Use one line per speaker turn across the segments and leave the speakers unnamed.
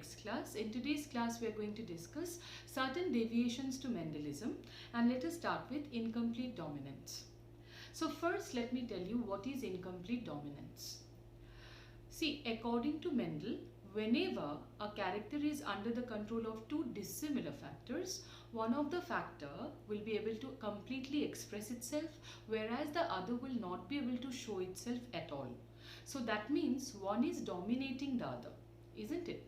next class. In today's class we are going to discuss certain deviations to Mendelism, and let us start with incomplete dominance. So first let me tell you what is incomplete dominance. See, according to Mendel, whenever a character is under the control of two dissimilar factors, one of the factor will be able to completely express itself, whereas the other will not be able to show itself at all. So that means one is dominating the other, isn't it?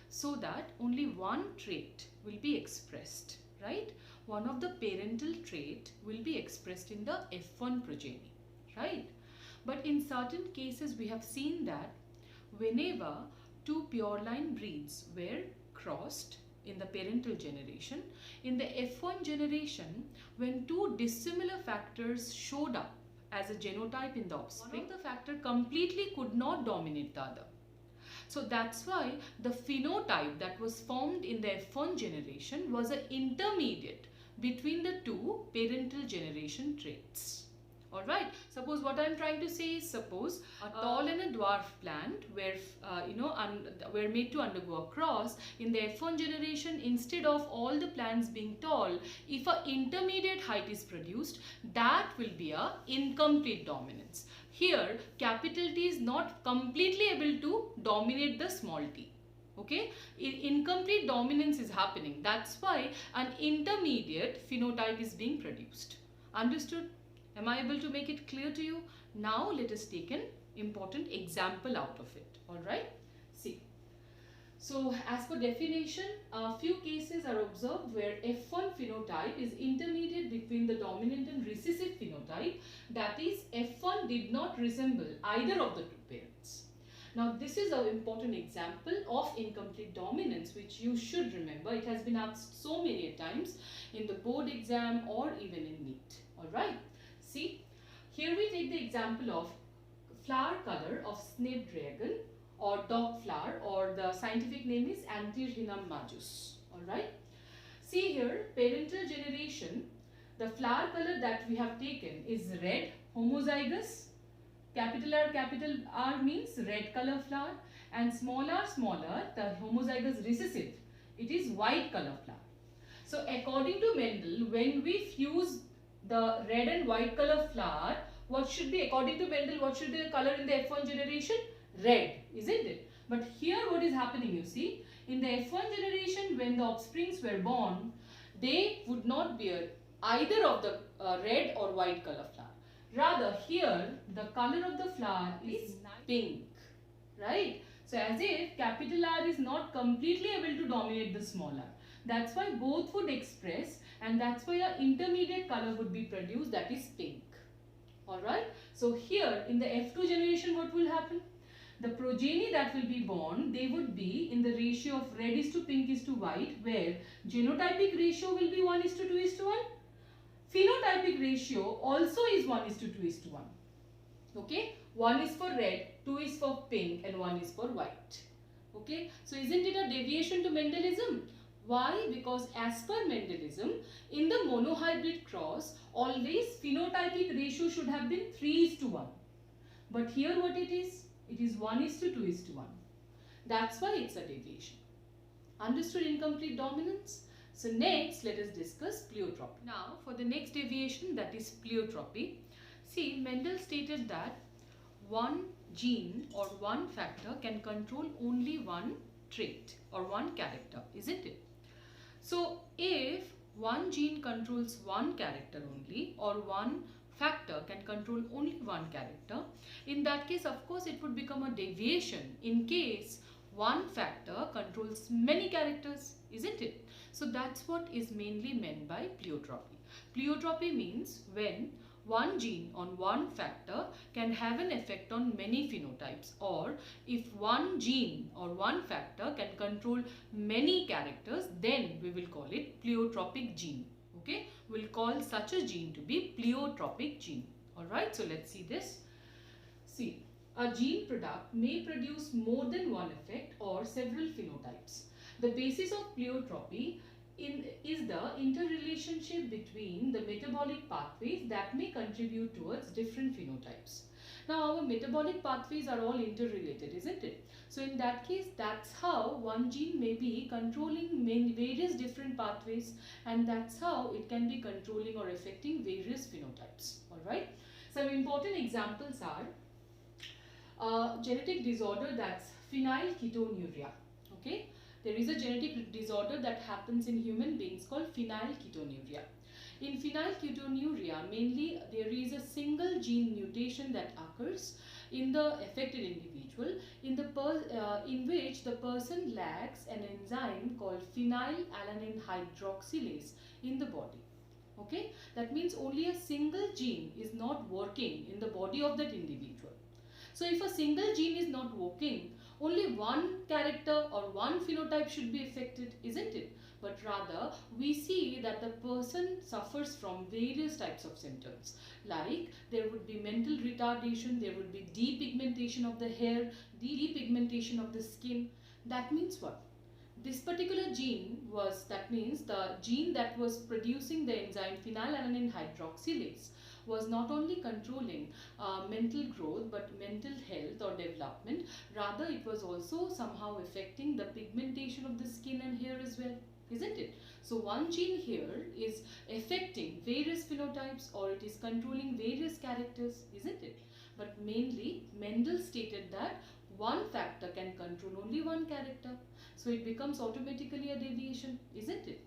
So that only one trait will be expressed, right? One of the parental trait will be expressed in the F1 progeny, right? But in certain cases we have seen that whenever two pure line breeds were crossed in the parental generation, in the F1 generation, when two dissimilar factors showed up as a genotype in the offspring, one of the factor completely could not dominate the other. So that's why the phenotype that was formed in the F1 generation was an intermediate between the two parental generation traits. Alright, suppose what I am trying to say is, suppose a tall and a dwarf plant were made to undergo a cross. In the F1 generation, instead of all the plants being tall, if an intermediate height is produced, that will be a incomplete dominance. Here, capital T is not completely able to dominate the small t. Okay, incomplete dominance is happening. That's why an intermediate phenotype is being produced. Understood? Am I able to make it clear to you? Now let us take an important example out of it. Alright? See. So as per definition, a few cases are observed where F1 phenotype is intermediate between the dominant and recessive phenotype. That is, F1 did not resemble either of the two parents. Now this is an important example of incomplete dominance which you should remember. It has been asked so many times in the board exam or even in NEET. Alright? See, here we take the example of flower color of snapdragon or dog flower, or the scientific name is Antirrhinum majus. Alright. See here, parental generation, the flower color that we have taken is red, homozygous. Capital R means red color flower, and small r, the homozygous recessive, it is white color flower. So according to Mendel, when we fuse the red and white color flower, what should be, according to Mendel, what should be the color in the F1 generation? Red, isn't it? But here what is happening, you see, in the F1 generation, when the offsprings were born, they would not bear either of the red or white color flower. Rather, here the color of the flower is pink, right? So as if capital R is not completely able to dominate the small r. That's why both would express, and that's why an intermediate color would be produced, that is pink. Alright. So here in the F2 generation, what will happen? The progeny that will be born, they would be in the ratio of red is to pink is to white, where genotypic ratio will be 1 is to 2 is to 1. Phenotypic ratio also is 1 is to 2 is to 1. Okay. 1 is for red, 2 is for pink, and 1 is for white. Okay. So isn't it a deviation to Mendelism? Why? Because as per Mendelism, in the monohybrid cross, always phenotypic ratio should have been 3 is to 1. But here what it is? It is 1 is to 2 is to 1. That's why it's a deviation. Understood incomplete dominance? So next, let us discuss pleiotropy. Now, for the next deviation, that is pleiotropy. See, Mendel stated that one gene or one factor can control only one trait or one character, isn't it? So, if one gene controls one character only, or one factor can control only one character, in that case, of course, it would become a deviation in case one factor controls many characters, isn't it? So, that's what is mainly meant by pleiotropy. Pleiotropy means when one gene on one factor can have an effect on many phenotypes, or if one gene or one factor can control many characters, then we will call it pleiotropic gene. Okay, we'll call such a gene to be pleiotropic gene. Alright, so let's see this. See, a gene product may produce more than one effect or several phenotypes. The basis of pleiotropy is the interrelationship between the metabolic pathways that may contribute towards different phenotypes. Now our metabolic pathways are all interrelated, isn't it? So in that case, that's how one gene may be controlling various different pathways, and that's how it can be controlling or affecting various phenotypes. Alright. Some important examples are genetic disorder, that's phenylketonuria. Okay. There is a genetic disorder that happens in human beings called phenylketonuria. In phenylketonuria, mainly there is a single gene mutation that occurs in the affected individual in which the person lacks an enzyme called phenylalanine hydroxylase in the body. Okay, that means only a single gene is not working in the body of that individual. So if a single gene is not working, only one character or one phenotype should be affected, isn't it? But rather, we see that the person suffers from various types of symptoms. Like, there would be mental retardation, there would be depigmentation of the hair, depigmentation of the skin. That means what? This particular gene was, that means the gene that was producing the enzyme phenylalanine hydroxylase was not only controlling mental growth but mental health or development. Rather, it was also somehow affecting the pigmentation of the skin and hair as well, isn't it? So one gene here is affecting various phenotypes, or it is controlling various characters, isn't it? But mainly Mendel stated that one factor can control only one character. So it becomes automatically a deviation, isn't it?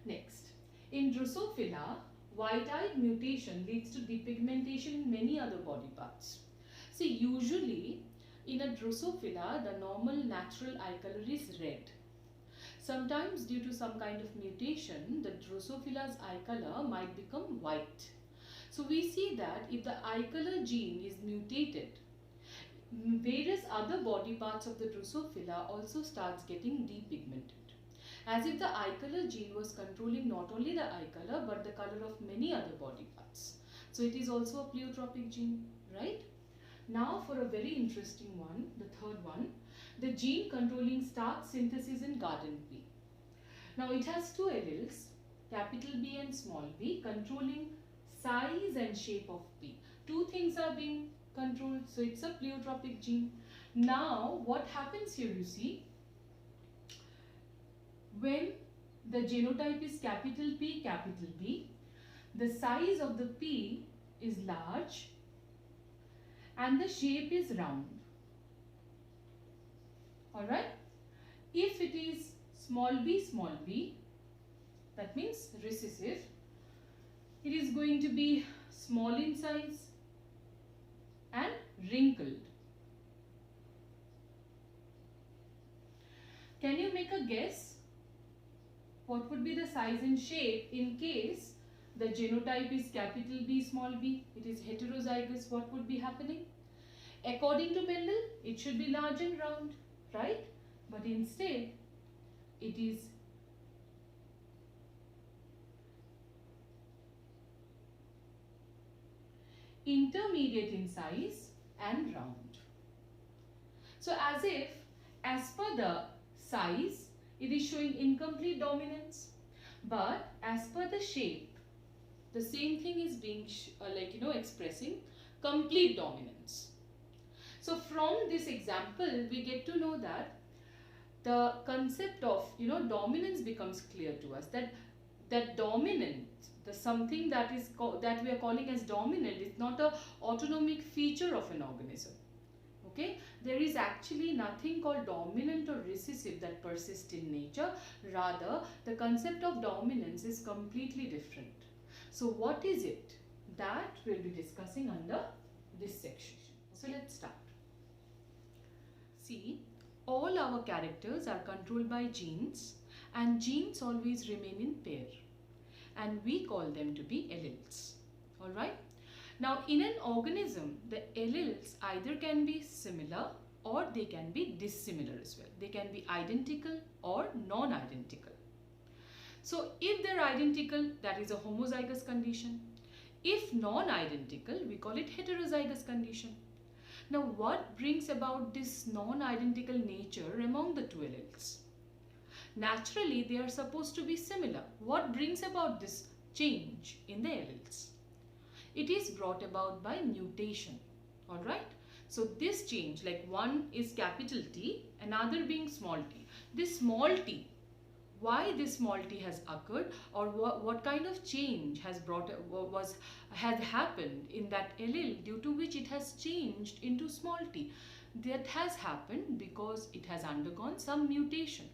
Next, in Drosophila, white-eyed mutation leads to depigmentation in many other body parts. See, usually in a Drosophila, the normal natural eye color is red. Sometimes due to some kind of mutation, the Drosophila's eye color might become white. So we see that if the eye color gene is mutated, various other body parts of the Drosophila also starts getting depigmented, as if the eye color gene was controlling not only the eye color but the color of many other body parts. So it is also a pleiotropic gene, right? Now for a very interesting one, the third one, the gene controlling starch synthesis in garden pea. Now it has two alleles, capital B and small b, controlling size and shape of pea. Two things are being controlled, so it's a pleiotropic gene. Now what happens here, you see, when the genotype is capital P, capital B, the size of the pea is large and the shape is round. Alright? If it is small b, that means recessive, it is going to be small in size and wrinkled. Can you make a guess? What would be the size and shape in case the genotype is capital B, small b, it is heterozygous? What would be happening? According to Mendel, it should be large and round, right? But instead, it is intermediate in size and round. So as per the size, it is showing incomplete dominance, but as per the shape, the same thing is being expressing complete dominance. So from this example, we get to know that the concept of dominance becomes clear to us, that dominant, the something that we are calling as dominant, is not a autonomic feature of an organism. Okay, there is actually nothing called dominant or recessive that persists in nature. Rather, the concept of dominance is completely different. So what is it? That we'll be discussing under this section. So let's start. See, all our characters are controlled by genes, and genes always remain in pair, and we call them to be alleles. Alright? Now in an organism, the alleles either can be similar or they can be dissimilar as well. They can be identical or non-identical. So if they're identical, that is a homozygous condition. If non-identical, we call it heterozygous condition. Now what brings about this non-identical nature among the two alleles? Naturally, they are supposed to be similar. What brings about this change in the alleles? It is brought about by mutation. Alright. So this change, like one is capital T, another being small t. This small t, why this small t has occurred, or what kind of change has had happened in that allele due to which it has changed into small t. That has happened because it has undergone some mutation.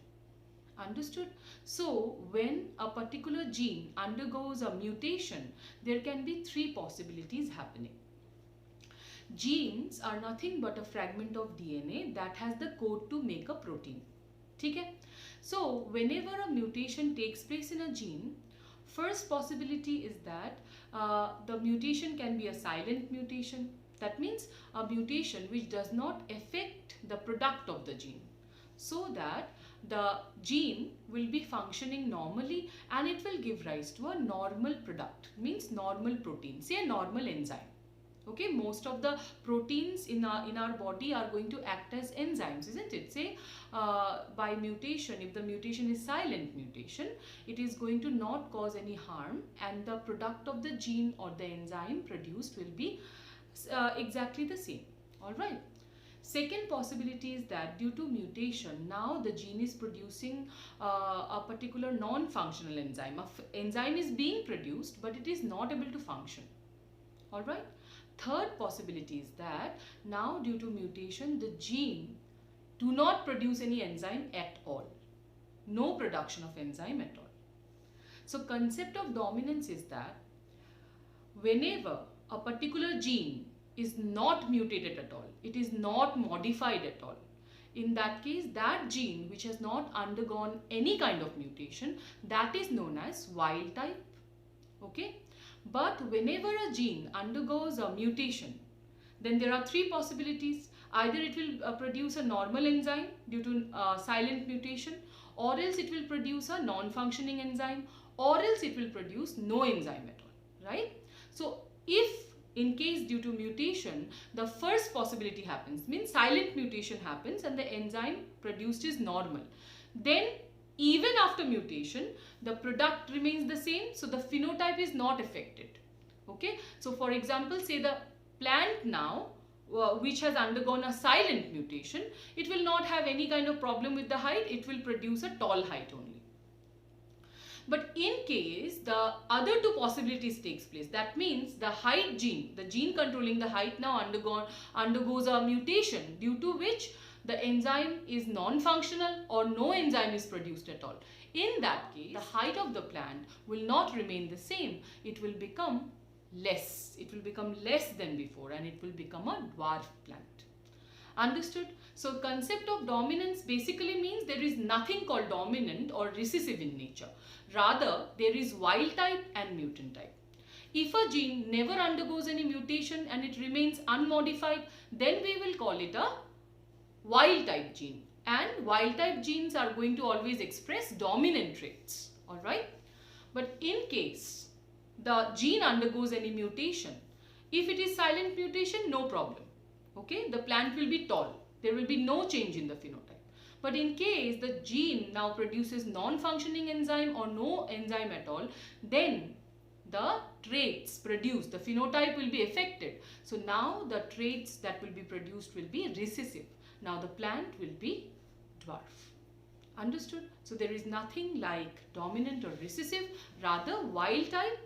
Understood? So when a particular gene undergoes a mutation, there can be three possibilities happening. Genes are nothing but a fragment of DNA that has the code to make a protein. Okay? So whenever a mutation takes place in a gene, first possibility is that the mutation can be a silent mutation. That means a mutation which does not affect the product of the gene, so that the gene will be functioning normally and it will give rise to a normal product, means normal protein, say a normal enzyme. Okay, most of the proteins in our body are going to act as enzymes, isn't it? Say by mutation, if the mutation is silent mutation, it is going to not cause any harm and the product of the gene or the enzyme produced will be exactly the same. Alright. Second possibility is that due to mutation, now the gene is producing a particular non-functional enzyme. An enzyme is being produced but it is not able to function. Alright. Third possibility is that now due to mutation, the gene do not produce any enzyme at all. No production of enzyme at all. So concept of dominance is that whenever a particular gene is not mutated at all, it is not modified at all, in that case, that gene which has not undergone any kind of mutation, that is known as wild type. Okay? But whenever a gene undergoes a mutation, then there are three possibilities. Either it will produce a normal enzyme due to silent mutation, or else it will produce a non-functioning enzyme, or else it will produce no enzyme at all, right? So if in case due to mutation, the first possibility happens, means silent mutation happens and the enzyme produced is normal, then even after mutation, the product remains the same, so the phenotype is not affected. Okay, so for example, say the plant now which has undergone a silent mutation, it will not have any kind of problem with the height, it will produce a tall height only. But in case the other two possibilities takes place, that means the height gene, the gene controlling the height now undergoes a mutation due to which the enzyme is non-functional or no enzyme is produced at all. In that case, the height of the plant will not remain the same. It will become less. It will become less than before and it will become a dwarf plant. Understood? So concept of dominance basically means there is nothing called dominant or recessive in nature. Rather, there is wild type and mutant type. If a gene never undergoes any mutation and it remains unmodified, then we will call it a wild type gene, and wild type genes are going to always express dominant traits. Alright, but in case the gene undergoes any mutation, if it is silent mutation, no problem. Okay, the plant will be tall, there will be no change in the phenotype. But in case the gene now produces non-functioning enzyme or no enzyme at all, then the traits produced, the phenotype will be affected. So now the traits that will be produced will be recessive. Now the plant will be dwarf. Understood? So there is nothing like dominant or recessive, rather wild type,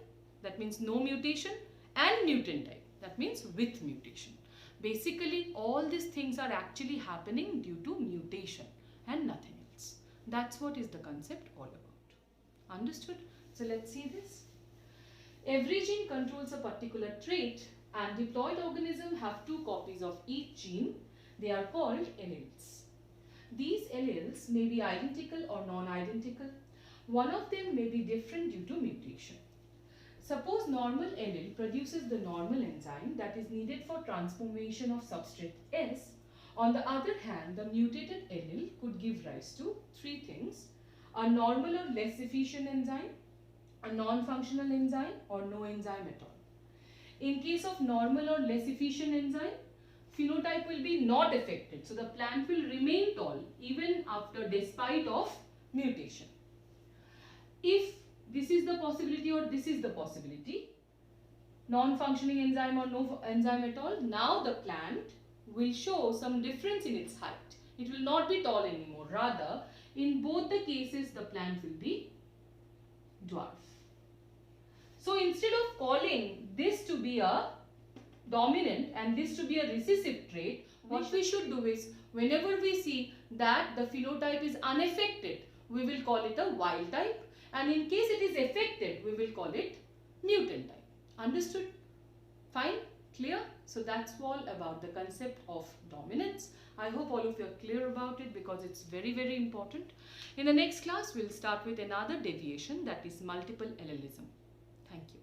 that means no mutation, and mutant type, that means with mutation. Basically all these things are actually happening due to mutation and nothing else. That's what is the concept all about. Understood? So let's see this. Every gene controls a particular trait and diploid organisms have two copies of each gene. They are called alleles. These alleles may be identical or non-identical. One of them may be different due to mutation. Suppose normal allele produces the normal enzyme that is needed for transformation of substrate S. On the other hand, the mutated allele could give rise to three things: a normal or less efficient enzyme, a non-functional enzyme, or no enzyme at all. In case of normal or less efficient enzyme, phenotype will be not affected. So the plant will remain tall even after despite of mutation. If this is the possibility or this is the possibility, non-functioning enzyme or no enzyme at all, now the plant will show some difference in its height. It will not be tall anymore. Rather, in both the cases, the plant will be dwarf. So instead of calling this to be a dominant and this to be a recessive trait, what we should do is, whenever we see that the phenotype is unaffected, we will call it a wild type, and in case it is affected, we will call it mutant type. Understood? Fine? Clear? So that's all about the concept of dominance. I hope all of you are clear about it because it's very, very important. In the next class, we'll start with another deviation, that is multiple allelism. Thank you.